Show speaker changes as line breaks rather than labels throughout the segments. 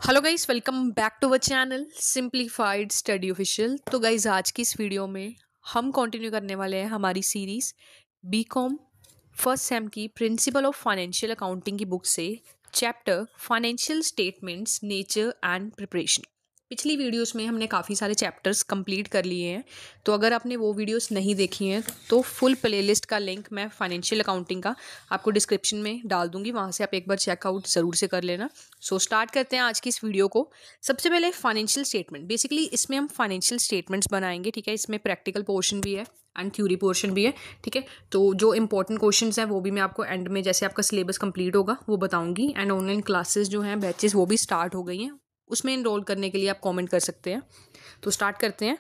Hello guys, welcome back to our channel simplified study official. तो guys, आज की इस वीडियो में हम कंटिन्यू करने वाले हैं हमारी सीरीज बीकॉम फर्स्ट सेम की प्रिंसिपल ऑफ फाइनेंशियल अकाउंटिंग की बुक से chapter financial statements nature and preparation. पिछली वीडियोस में हमने काफ़ी सारे चैप्टर्स कंप्लीट कर लिए हैं, तो अगर आपने वो वीडियोस नहीं देखी हैं तो फुल प्लेलिस्ट का लिंक मैं फाइनेंशियल अकाउंटिंग का आपको डिस्क्रिप्शन में डाल दूंगी, वहाँ से आप एक बार चेकआउट ज़रूर से कर लेना। सो स्टार्ट करते हैं आज की इस वीडियो को। सबसे पहले फाइनेंशियल स्टेटमेंट। बेसिकली इसमें हम फाइनेंशियल स्टेटमेंट्स बनाएंगे, ठीक है। इसमें प्रैक्टिकल पोर्शन भी है एंड थ्योरी पोर्शन भी है, ठीक है। तो जो इंपॉर्टेंट क्वेश्चंस हैं वो भी मैं आपको एंड में, जैसे आपका सिलेबस कंप्लीट होगा, वो बताऊंगी। एंड ऑनलाइन क्लासेस जो हैं, बैचेस, वो भी स्टार्ट हो गई हैं। उसमें इनरोल करने के लिए आप कमेंट कर सकते हैं। तो स्टार्ट करते हैं।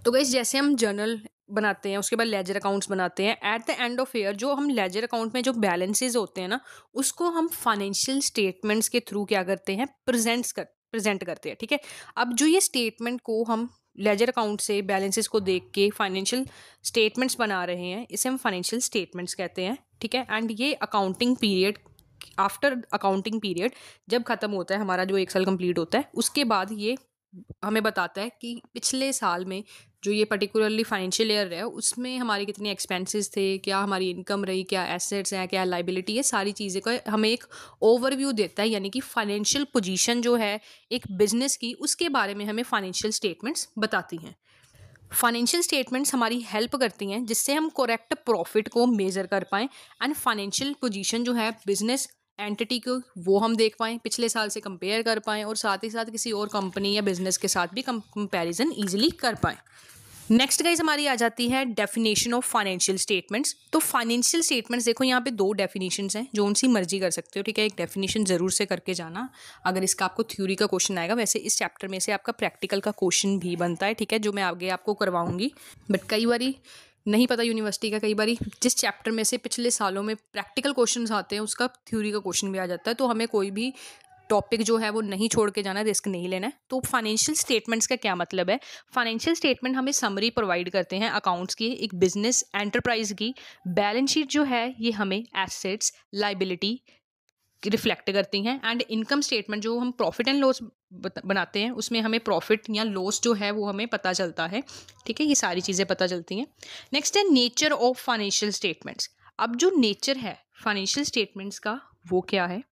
तो गाइस, जैसे हम जर्नल बनाते हैं, उसके बाद लेजर अकाउंट्स बनाते हैं। At the end of year जो हम लेजर अकाउंट में जो बैलेंसेज होते हैं ना, उसको हम फाइनेंशियल स्टेटमेंट्स के थ्रू क्या करते हैं, प्रेजेंट करते हैं, ठीक है। अब जो ये स्टेटमेंट को हम लेजर अकाउंट से बैलेंसेस को देख के फाइनेंशियल स्टेटमेंट्स बना रहे हैं, इसे हम फाइनेंशियल स्टेटमेंट्स कहते हैं, ठीक है। एंड ये accounting period, after accounting period जब खत्म होता है, हमारा जो एक साल कंप्लीट होता है, उसके बाद ये हमें बताता है कि पिछले साल में जो ये पर्टिकुलरली फाइनेंशियल ईयर है उसमें हमारे कितने एक्सपेंसेस थे, क्या हमारी इनकम रही, क्या एसेट्स हैं, क्या लाइबिलिटी है, सारी चीज़ें का हमें एक ओवरव्यू देता है। यानी कि फाइनेंशियल पोजीशन जो है एक बिजनेस की, उसके बारे में हमें फाइनेंशियल स्टेटमेंट्स बताती हैं। फाइनेंशियल स्टेटमेंट्स हमारी हेल्प करती हैं जिससे हम करेक्ट प्रॉफिट को मेज़र कर पाएँ एंड फाइनेंशियल पोजीशन जो है बिजनेस एंटिटी को, वो हम देख पाएँ, पिछले साल से कंपेयर कर पाएँ, और साथ ही साथ किसी और कंपनी या बिजनेस के साथ भी कंपैरिजन ईजिली कर पाएँ। नेक्स्ट गाइज हमारी आ जाती है डेफिनेशन ऑफ फाइनेंशियल स्टेटमेंट्स। तो फाइनेंशियल स्टेटमेंट्स, देखो यहाँ पे दो डेफिनेशंस हैं, जो उनसी मर्जी कर सकते हो, ठीक है। एक डेफिनेशन जरूर से करके जाना अगर इसका आपको थ्योरी का क्वेश्चन आएगा। वैसे इस चैप्टर में से आपका प्रैक्टिकल का क्वेश्चन भी बनता है, ठीक है, जो मैं आगे आपको करवाऊंगी। बट कई बारी नहीं पता यूनिवर्सिटी का, कई बारी जिस चैप्टर में से पिछले सालों में प्रैक्टिकल क्वेश्चन आते हैं उसका थ्योरी का क्वेश्चन भी आ जाता है, तो हमें कोई भी टॉपिक जो है वो नहीं छोड़ के जाना, रिस्क नहीं लेना है। तो फाइनेंशियल स्टेटमेंट्स का क्या मतलब है? फाइनेंशियल स्टेटमेंट हमें समरी प्रोवाइड करते हैं अकाउंट्स की, एक बिजनेस एंटरप्राइज की। बैलेंस शीट जो है ये हमें एसेट्स, लाइबिलिटी रिफ्लेक्ट करती हैं। एंड इनकम स्टेटमेंट जो हम प्रॉफिट एंड लॉस बनाते हैं, उसमें हमें प्रॉफिट या लॉस जो है वो हमें पता चलता है, ठीक है। ये सारी चीज़ें पता चलती हैं। नेक्स्ट है नेचर ऑफ फाइनेंशियल स्टेटमेंट्स। अब जो नेचर है फाइनेंशियल स्टेटमेंट्स का, वो क्या है?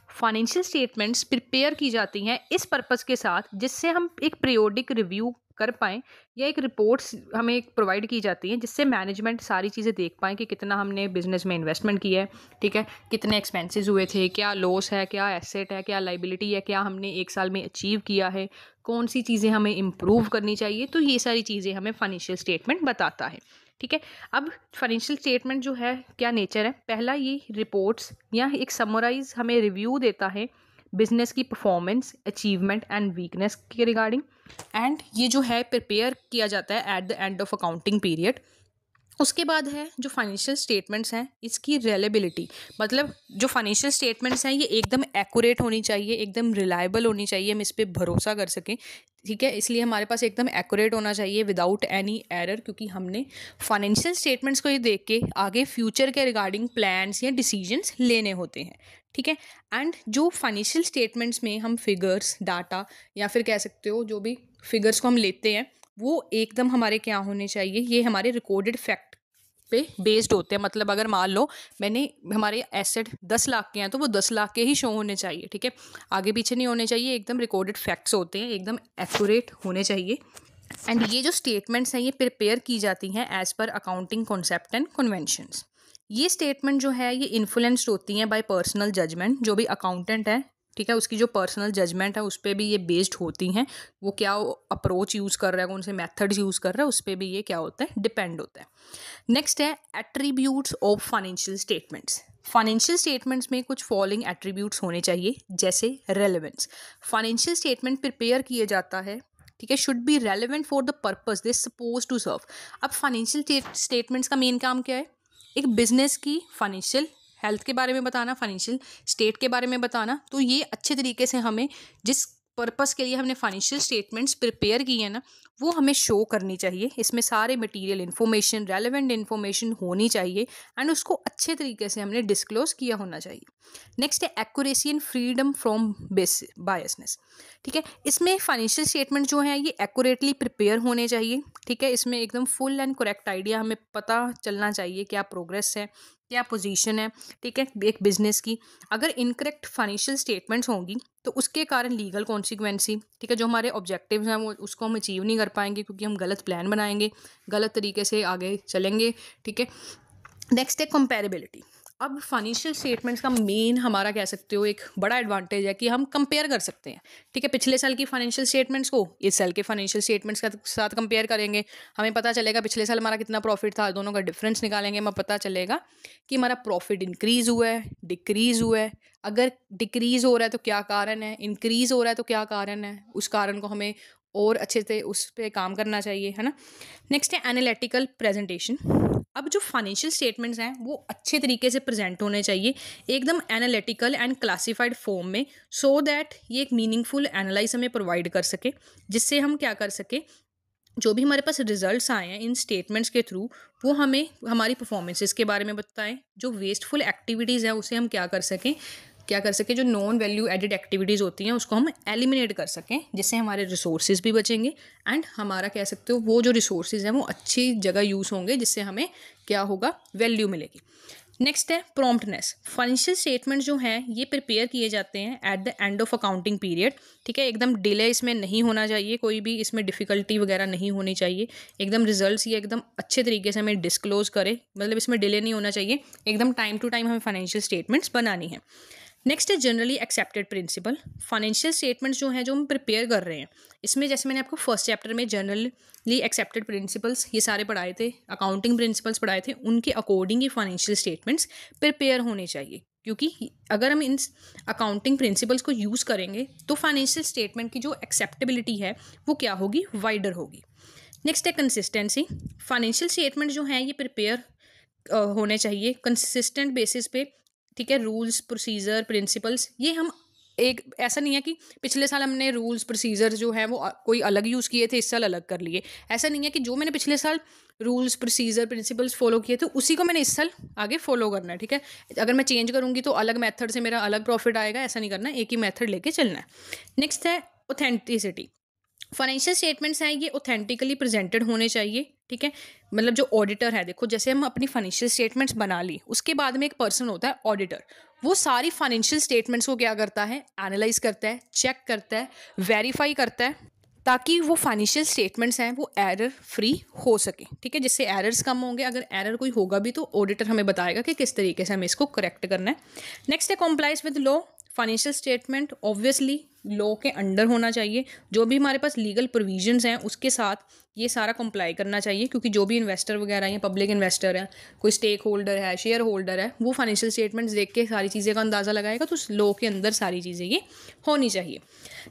फाइनेंशियल स्टेटमेंट्स प्रिपेयर की जाती हैं इस पर्पस के साथ जिससे हम एक पीरियोडिक रिव्यू कर पाएँ, या एक रिपोर्ट्स हमें एक प्रोवाइड की जाती हैं जिससे मैनेजमेंट सारी चीज़ें देख पाएँ कि कितना हमने बिजनेस में इन्वेस्टमेंट किया है, ठीक है, कितने एक्सपेंसेस हुए थे, क्या लॉस है, क्या एसेट है, क्या लाइबिलिटी है, क्या हमने एक साल में अचीव किया है, कौन सी चीज़ें हमें इम्प्रूव करनी चाहिए। तो ये सारी चीज़ें हमें फाइनेंशियल स्टेटमेंट बताता है, ठीक है। अब फाइनेंशियल स्टेटमेंट जो है क्या नेचर है? पहला, ये रिपोर्ट्स या एक समराइज हमें रिव्यू देता है बिजनेस की परफॉर्मेंस, अचीवमेंट एंड वीकनेस के रिगार्डिंग। एंड ये जो है प्रिपेयर किया जाता है at the end of accounting period. उसके बाद है जो फाइनेंशियल स्टेटमेंट्स हैं, इसकी रिलायबिलिटी, मतलब जो फाइनेंशियल स्टेटमेंट्स हैं ये एकदम एक्यूरेट होनी चाहिए, एकदम रिलायबल होनी चाहिए, हम इस पर भरोसा कर सकें, ठीक है। इसलिए हमारे पास एकदम एक्यूरेट होना चाहिए विदाउट एनी एरर, क्योंकि हमने फाइनेंशियल स्टेटमेंट्स को ये देख के आगे फ्यूचर के रिगार्डिंग प्लान्स या डिसीजंस लेने होते हैं, ठीक है। एंड जो फाइनेंशियल स्टेटमेंट्स में हम फिगर्स, डाटा, या फिर कह सकते हो जो भी फिगर्स को हम लेते हैं, वो एकदम हमारे क्या होने चाहिए, ये हमारे रिकॉर्डेड फैक्ट पे बेस्ड होते हैं। मतलब अगर मान लो हमारे एसेट 10 लाख के हैं तो वो 10 लाख के ही शो होने चाहिए, ठीक है, आगे पीछे नहीं होने चाहिए, एकदम रिकॉर्डेड फैक्ट्स होते हैं, एकदम एक्यूरेट होने चाहिए। एंड ये जो स्टेटमेंट्स हैं ये प्रिपेयर की जाती हैं as per accounting concept and conventions. ये स्टेटमेंट जो है ये इन्फ्लुएंस्ड होती हैं बाय पर्सनल जजमेंट, जो भी अकाउंटेंट है, ठीक है, उसकी जो पर्सनल जजमेंट है उस पर भी ये बेस्ड होती हैं। वो क्या अप्रोच यूज़ कर रहा है, कौन से मेथड्स यूज़ कर रहा है, उस पर भी ये क्या होता है, डिपेंड होता है। नेक्स्ट है attributes of financial statements. Financial statements में कुछ फॉलोइंग एट्रीब्यूट्स होने चाहिए, जैसे रेलेवेंस। फाइनेंशियल स्टेटमेंट प्रिपेयर किया जाता है, ठीक है, should be relevant for the purpose they suppose to serve. अब फाइनेंशियल स्टेटमेंट्स का मेन काम क्या है? एक बिजनेस की फाइनेंशियल हेल्थ के बारे में बताना, फाइनेंशियल स्टेट के बारे में बताना। तो ये अच्छे तरीके से हमें जिस पर्पस के लिए हमने फाइनेंशियल स्टेटमेंट्स प्रिपेयर की है ना, वो हमें शो करनी चाहिए। इसमें सारे मटेरियल इन्फॉर्मेशन, रेलेवेंट इन्फॉर्मेशन होनी चाहिए एंड उसको अच्छे तरीके से हमने डिस्क्लोज किया होना चाहिए। नेक्स्ट है accuracy and freedom from biasness. ठीक है, इसमें फाइनेंशियल स्टेटमेंट जो है ये एक्यूरेटली प्रिपेयर होने चाहिए। ठीक है, इसमें एकदम फुल एंड करेक्ट आइडिया हमें पता चलना चाहिए, क्या प्रोग्रेस है, क्या पोजीशन है, ठीक है, एक बिजनेस की। अगर इनकरेक्ट फाइनेंशियल स्टेटमेंट्स होंगी तो उसके कारण लीगल कॉन्सिक्वेंसी, ठीक है, जो हमारे ऑब्जेक्टिव्स हैं वो उसको हम अचीव नहीं कर पाएंगे, क्योंकि हम गलत प्लान बनाएंगे, गलत तरीके से आगे चलेंगे। ठीक है, नेक्स्ट है कंपेरेबिलिटी। अब फाइनेंशियल स्टेटमेंट्स का मेन हमारा कह सकते हो एक बड़ा एडवांटेज है कि हम कंपेयर कर सकते हैं। ठीक है, पिछले साल की फाइनेंशियल स्टेटमेंट्स को इस साल के फाइनेंशियल स्टेटमेंट्स के साथ कंपेयर करेंगे, हमें पता चलेगा पिछले साल हमारा कितना प्रॉफिट था, दोनों का डिफरेंस निकालेंगे, हमें पता चलेगा कि हमारा प्रॉफिट इंक्रीज हुआ है, डिक्रीज हुआ है। अगर डिक्रीज हो रहा है तो क्या कारण है, इंक्रीज हो रहा है तो क्या कारण है, उस कारण को हमें और अच्छे से उस पर काम करना चाहिए, है ना। नेक्स्ट है एनालिटिकल प्रेजेंटेशन। अब जो फाइनेंशियल स्टेटमेंट्स हैं वो अच्छे तरीके से प्रेजेंट होने चाहिए, एकदम एनालिटिकल एंड क्लासिफाइड फॉर्म में, सो दैट ये एक मीनिंगफुल एनालाइज हमें प्रोवाइड कर सके, जिससे हम क्या कर सके, जो भी हमारे पास रिजल्ट्स आए हैं इन स्टेटमेंट्स के थ्रू, वो हमें हमारी परफॉर्मेंसेस के बारे में बताएं। जो वेस्टफुल एक्टिविटीज़ हैं उसे हम क्या कर सकें, जो नॉन वैल्यू एडिड एक्टिविटीज़ होती हैं उसको हम एलिमिनेट कर सकें, जिससे हमारे रिसोर्सेज भी बचेंगे एंड हमारा कह सकते हो वो जो रिसोर्सेज हैं वो अच्छी जगह यूज़ होंगे, जिससे हमें क्या होगा, वैल्यू मिलेगी। नेक्स्ट है प्रॉम्प्टनेस। फाइनेंशियल स्टेटमेंट जो हैं ये प्रिपेयर किए जाते हैं at the end of accounting period. ठीक है, एकदम डिले इसमें नहीं होना चाहिए, कोई भी इसमें डिफ़िकल्टी वगैरह नहीं होनी चाहिए, एकदम रिजल्ट्स ये एकदम अच्छे तरीके से हमें डिस्क्लोज करें, मतलब इसमें डिले नहीं होना चाहिए, एकदम टाइम टू टाइम हमें फाइनेंशियल स्टेटमेंट्स बनानी है। नेक्स्ट है generally accepted principal. Financial statements जो हैं जो हम प्रिपेयर कर रहे हैं, इसमें जैसे मैंने आपको फर्स्ट चैप्टर में जनरली एक्सेप्टेड प्रिंसिपल्स ये सारे पढ़ाए थे, अकाउंटिंग प्रिंसिपल्स पढ़ाए थे, उनके अकॉर्डिंग ही फाइनेंशियल स्टेटमेंट्स प्रिपेयर होने चाहिए, क्योंकि अगर हम इन अकाउंटिंग प्रिंसिपल्स को यूज़ करेंगे तो फाइनेंशियल स्टेटमेंट की जो एक्सेप्टेबिलिटी है वो क्या होगी, वाइडर होगी। नेक्स्ट है कंसिस्टेंसी। फाइनेंशियल स्टेटमेंट जो हैं ये प्रिपेयर होने चाहिए कंसिस्टेंट बेसिस पे। ठीक है, रूल्स, प्रोसीजर, प्रिंसिपल्स, ये हम एक ऐसा नहीं है कि पिछले साल हमने रूल्स प्रोसीजर जो है वो कोई अलग यूज़ किए थे, इस साल अलग कर लिए। ऐसा नहीं है कि जो मैंने पिछले साल रूल्स, प्रोसीजर, प्रिंसिपल्स फॉलो किए थे उसी को मैंने इस साल आगे फॉलो करना है। ठीक है, अगर मैं चेंज करूँगी तो अलग मेथड से मेरा अलग प्रॉफिट आएगा, ऐसा नहीं करना, एक ही मेथड लेके चलना है। नेक्स्ट है ऑथेंटिसिटी। फाइनेंशियल स्टेटमेंट्स हैं ये ऑथेंटिकली प्रेजेंटेड होने चाहिए। ठीक है, मतलब जो ऑडिटर है, देखो जैसे हम अपनी फाइनेंशियल स्टेटमेंट्स बना ली, उसके बाद में एक पर्सन होता है ऑडिटर, वो सारी फाइनेंशियल स्टेटमेंट्स को क्या करता है, एनालाइज करता है, चेक करता है, वेरीफाई करता है, ताकि वो फाइनेंशियल स्टेटमेंट्स हैं वो एरर फ्री हो सके। ठीक है, जिससे एरर्स कम होंगे, अगर एरर कोई होगा भी तो ऑडिटर हमें बताएगा कि किस तरीके से हमें इसको करेक्ट करना है। नेक्स्ट है complies with law. Financial statement obviously law के अंडर होना चाहिए, जो भी हमारे पास लीगल प्रोविजंस हैं उसके साथ ये सारा कंप्लाई करना चाहिए, क्योंकि जो भी इन्वेस्टर वगैरह हैं, पब्लिक इन्वेस्टर है, कोई स्टेक होल्डर है, शेयर होल्डर है, वो फाइनेंशियल स्टेटमेंट्स देख के सारी चीज़ें का अंदाज़ा लगाएगा, तो उस लॉ के अंदर सारी चीज़ें ये होनी चाहिए।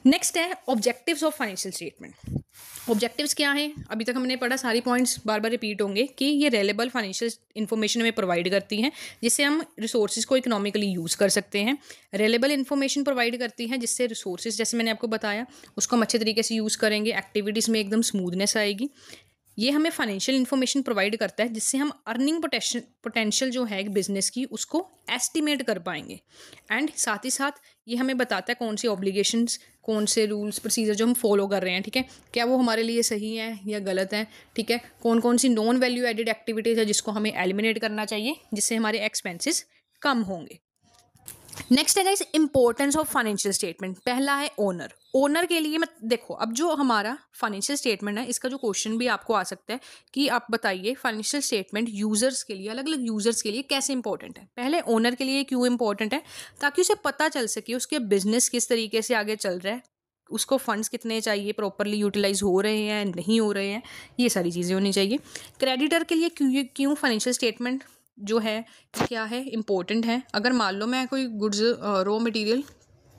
नेक्स्ट है objectives of financial statement. Objectives क्या हैं, अभी तक हमने पढ़ा, सारी पॉइंट्स बार बार रिपीट होंगे कि ये रेलेबल फाइनेंशियल इन्फॉर्मेशन हमें प्रोवाइड करती हैं, जिससे हम रिसोर्सेज को इकोनॉमिकली यूज़ कर सकते हैं। रेलेबल इन्फॉर्मेशन प्रोवाइड करती हैं जिससे रिसोर्सेज, जैसे मैंने आपको बताया, उसको हम अच्छे तरीके से यूज़ करेंगे, एक्टिविटीज़ में एकदम स्मूथनेस आएगी। ये हमें फाइनेंशियल इन्फॉर्मेशन प्रोवाइड करता है जिससे हम अर्निंग पोटेंशियल जो है एक बिजनेस की उसको एस्टिमेट कर पाएंगे, एंड साथ ही साथ ये हमें बताता है कौन सी ऑब्लिगेशंस, कौन से रूल्स प्रोसीजर जो हम फॉलो कर रहे हैं, ठीक है, क्या वो हमारे लिए सही है या गलत है। ठीक है, कौन कौन सी नॉन वैल्यू एडिड एक्टिविटीज़ है जिसको हमें एलिमिनेट करना चाहिए, जिससे हमारे एक्सपेंसेस कम होंगे। नेक्स्ट है guys importance of financial statement. पहला है ओनर। ओनर के लिए मत देखो, अब जो हमारा फाइनेंशियल स्टेटमेंट है इसका जो क्वेश्चन भी आपको आ सकता है कि आप बताइए फाइनेंशियल स्टेटमेंट यूजर्स के लिए, अलग अलग यूजर्स के लिए कैसे इंपॉर्टेंट है। पहले ओनर के लिए क्यों इंपॉर्टेंट है, ताकि उसे पता चल सके उसके बिजनेस किस तरीके से आगे चल रहा है, उसको फंड्स कितने चाहिए, प्रॉपरली यूटिलाइज हो रहे हैं नहीं हो रहे हैं, ये सारी चीज़ें होनी चाहिए। क्रेडिटर के लिए क्यों फाइनेंशियल स्टेटमेंट जो है क्या है इम्पोर्टेंट है। अगर मान लो मैं कोई गुड्स रॉ मटेरियल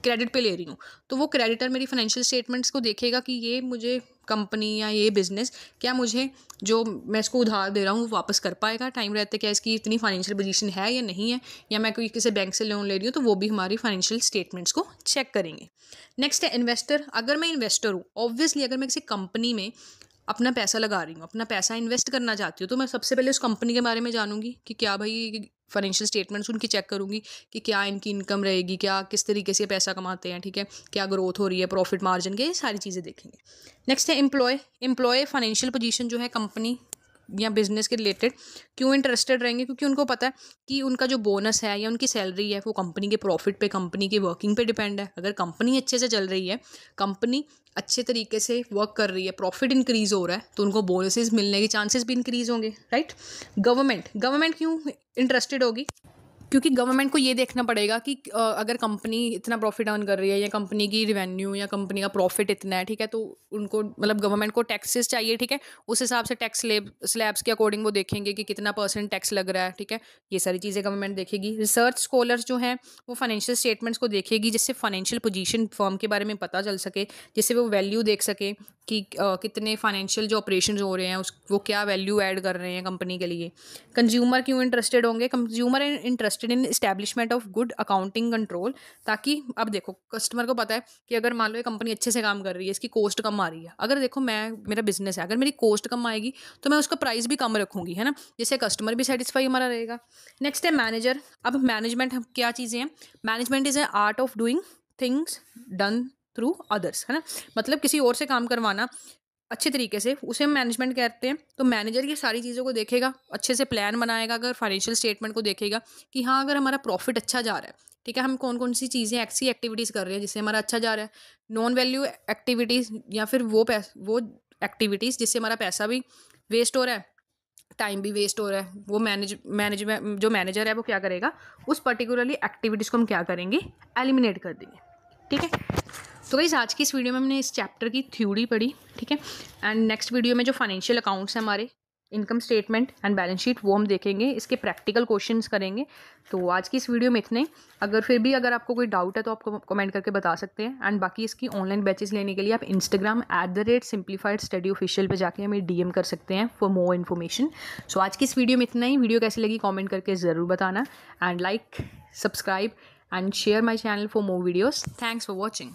क्रेडिट पे ले रही हूँ, तो वो क्रेडिटर मेरी फाइनेंशियल स्टेटमेंट्स को देखेगा कि ये मुझे कंपनी या ये बिज़नेस, क्या मुझे जो मैं इसको उधार दे रहा हूँ वो वापस कर पाएगा टाइम रहते, क्या इसकी इतनी फाइनेंशियल पोजीशन है या नहीं है, या मैं कोई किसी बैंक से लोन ले रही हूँ तो वो भी हमारी फाइनेंशियल स्टेटमेंट्स को चेक करेंगे। नेक्स्ट है इन्वेस्टर। अगर मैं इन्वेस्टर हूँ, ऑब्वियसली अगर मैं किसी कंपनी में अपना पैसा लगा रही हूँ, अपना पैसा इन्वेस्ट करना चाहती हूँ, तो मैं सबसे पहले उस कंपनी के बारे में जानूंगी कि क्या भाई फाइनेंशियल स्टेटमेंट्स उनकी चेक करूंगी कि क्या इनकी इनकम रहेगी, क्या किस तरीके से पैसा कमाते हैं, ठीक है, क्या ग्रोथ हो रही है, प्रॉफिट मार्जिन के, ये सारी चीज़ें देखेंगे। नेक्स्ट है एम्प्लॉय फाइनेंशियल पोजीशन जो है कंपनी या बिजनेस के रिलेटेड क्यों इंटरेस्टेड रहेंगे, क्योंकि उनको पता है कि उनका जो बोनस है या उनकी सैलरी है वो कंपनी के प्रॉफिट पे, कंपनी की वर्किंग पे डिपेंड है। अगर कंपनी अच्छे से चल रही है, कंपनी अच्छे तरीके से वर्क कर रही है, प्रॉफिट इंक्रीज हो रहा है, तो उनको बोनसेस मिलने के चांसेस भी इंक्रीज होंगे, राइट। गवर्नमेंट क्यों इंटरेस्टेड होगी, क्योंकि गवर्नमेंट को ये देखना पड़ेगा कि अगर कंपनी इतना प्रॉफिट अर्न कर रही है या कंपनी की रिवेन्यू या कंपनी का प्रॉफिट इतना है, ठीक है, तो उनको मतलब गवर्नमेंट को टैक्सेस चाहिए, ठीक है, उस हिसाब से टैक्स स्लैब्स के अकॉर्डिंग वो देखेंगे कि कितना % टैक्स लग रहा है, ठीक है, ये सारी चीज़ें गवर्नमेंट देखेगी। रिसर्च स्कॉलर्स जो हैं वो फाइनेंशियल स्टेटमेंट्स को देखेगी, जिससे फाइनेंशियल पोजीशन फर्म के बारे में पता चल सके, जिससे वो वैल्यू देख सके कि कितने फाइनेंशियल जो ऑपरेशन हो रहे हैं वो क्या वैल्यू ऐड कर रहे हैं कंपनी के लिए। कंज्यूमर क्यों इंटरेस्टेड होंगे, consumer interested in establishment of good accounting control, ताकि अब देखो कस्टमर को पता है कि अगर मान लो ये कंपनी अच्छे से काम कर रही है, इसकी कॉस्ट कम आ रही है, अगर देखो मेरा बिजनेस है, अगर मेरी कॉस्ट कम आएगी तो मैं उसका प्राइस भी कम रखूंगी, है ना, जिससे कस्टमर भी सेटिस्फाई हमारा रहेगा। नेक्स्ट है मैनेजर। अब मैनेजमेंट क्या चीज़ें हैं, management is a art of doing things done through others, है ना, मतलब किसी और से काम करवाना अच्छे तरीके से, उसे हम मैनेजमेंट कहते हैं। तो मैनेजर ये सारी चीज़ों को देखेगा, अच्छे से प्लान बनाएगा, अगर फाइनेंशियल स्टेटमेंट को देखेगा कि हाँ अगर हमारा प्रॉफिट अच्छा जा रहा है, ठीक है, हम कौन कौन सी चीज़ें ऐसी एक्टिविटीज़ कर रहे हैं जिससे हमारा अच्छा जा रहा है, नॉन वैल्यू एक्टिविटीज़ या फिर वो एक्टिविटीज़ जिससे हमारा पैसा भी वेस्ट हो रहा है, टाइम भी वेस्ट हो रहा है, वो मैनेजमेंट जो मैनेजर है वो क्या करेगा, उस पर्टिकुलरली एक्टिविटीज़ को हम क्या करेंगे, एलिमिनेट कर देंगे, ठीक है। तो गाइस आज की इस वीडियो में हमने इस चैप्टर की थ्योरी पढ़ी, ठीक है, एंड नेक्स्ट वीडियो में जो फाइनेंशियल अकाउंट्स हैं हमारे, income statement and balance sheet, वो हम देखेंगे, इसके प्रैक्टिकल क्वेश्चंस करेंगे। तो आज की इस वीडियो में इतने ही। अगर आपको कोई डाउट है तो आप कमेंट करके बता सकते हैं, एंड बाकी इसकी ऑनलाइन बैचेस लेने के लिए आप इंस्टाग्राम @simplifiedstudyofficial पे जाके हमें DM कर सकते हैं फॉर मोर इन्फॉर्मेशन। सो आज की इस वीडियो में इतना ही। वीडियो कैसी लगी कॉमेंट करके ज़रूर बताना, and like, subscribe and share my channel for more videos. Thanks for watching.